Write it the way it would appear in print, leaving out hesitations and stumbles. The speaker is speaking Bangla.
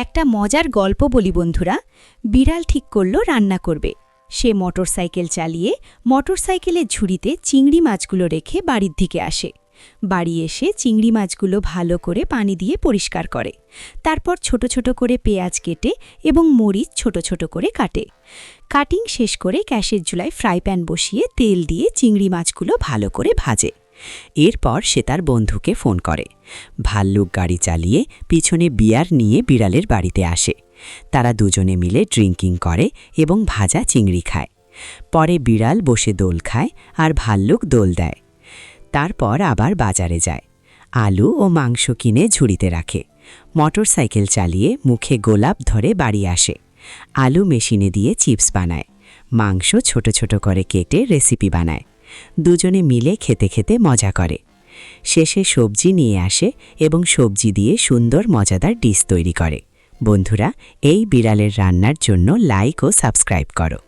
একটা মজার গল্প বলি বন্ধুরা। বিড়াল ঠিক করল রান্না করবে। সে মোটরসাইকেল চালিয়ে মোটরসাইকেলের ঝুড়িতে চিংড়ি মাছগুলো রেখে বাড়ির দিকে আসে। বাড়ি এসে চিংড়ি মাছগুলো ভালো করে পানি দিয়ে পরিষ্কার করে। তারপর ছোট ছোট করে পেঁয়াজ কেটে এবং মরিচ ছোট ছোট করে কাটে। কাটিং শেষ করে গ্যাসের চুলায় ফ্রাই প্যান বসিয়ে তেল দিয়ে চিংড়ি মাছগুলো ভালো করে ভাজে। এরপর সে তার বন্ধুকে ফোন করে। ভাল্লুক গাড়ি চালিয়ে পিছনে বিয়ার নিয়ে বিড়ালের বাড়িতে আসে। তারা দুজনে মিলে ড্রিঙ্কিং করে এবং ভাজা চিংড়ি খায়। পরে বিড়াল বসে দোল খায় আর ভাল্লুক দোল দেয়। তারপর আবার বাজারে যায়। আলু ও মাংস কিনে ঝুড়িতে রাখে। মোটরসাইকেল চালিয়ে মুখে গোলাপ ধরে বাড়ি আসে। আলু মেশিনে দিয়ে চিপস বানায়। মাংস ছোট ছোট করে কেটে রেসিপি বানায়। দুজনে মিলে খেতে খেতে মজা করে। শেষে সবজি নিয়ে আসে এবং সবজি দিয়ে সুন্দর মজাদার ডিশ তৈরি করে। বন্ধুরা, এই বিড়ালের রান্নার জন্য লাইক ও সাবস্ক্রাইব করো।